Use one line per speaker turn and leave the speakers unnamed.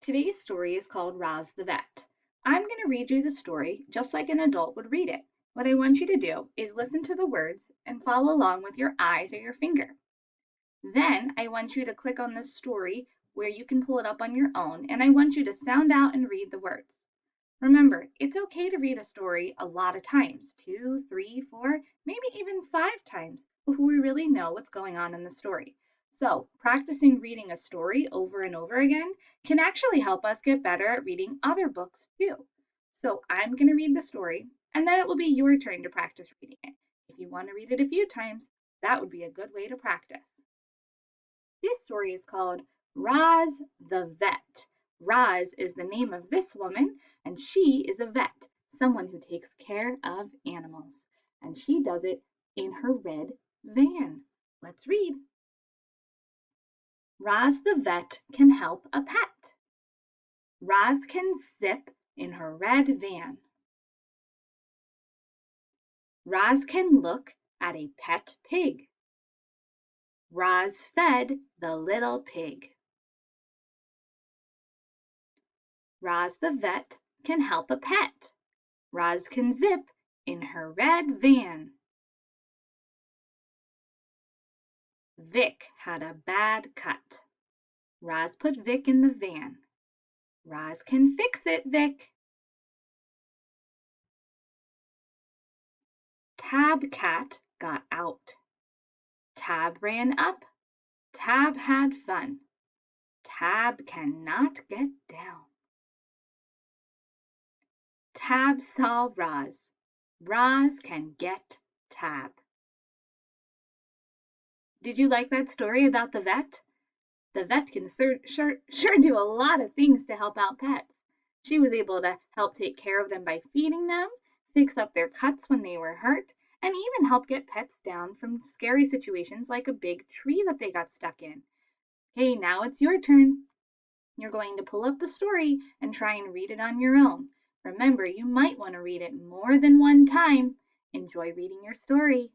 Today's story is called Roz the Vet. I'm going to read you the story just like an adult would read it. What I want you to do is listen to the words and follow along with your eyes or your finger. Then I want you to click on the story where you can pull it up on your own, and I want you to sound out and read the words. Remember, it's okay to read a story a lot of times, 2, 3, 4, maybe even 5 times before we really know what's going on in the story. So practicing reading a story over and over again can actually help us get better at reading other books too. So I'm going to read the story, and then it will be your turn to practice reading it. If you want to read it a few times, that would be a good way to practice. This story is called Roz the Vet. Roz is the name of this woman, and she is a vet, someone who takes care of animals. And she does it in her red van. Let's read. Roz the vet can help a pet. Roz can zip in her red van. Roz can look at a pet pig. Roz fed the little pig. Roz the vet can help a pet. Roz can zip in her red van. Vic had a bad cut. Roz put Vic in the van. Roz can fix it, Vic. Tab Cat got out. Tab ran up. Tab had fun. Tab cannot get down. Tab saw Roz. Roz can get Tab. Did you like that story about the vet? The vet can sure do a lot of things to help out pets. She was able to help take care of them by feeding them, fix up their cuts when they were hurt, and even help get pets down from scary situations like a big tree that they got stuck in. Hey, now it's your turn. You're going to pull up the story and try and read it on your own. Remember, you might want to read it more than one time. Enjoy reading your story.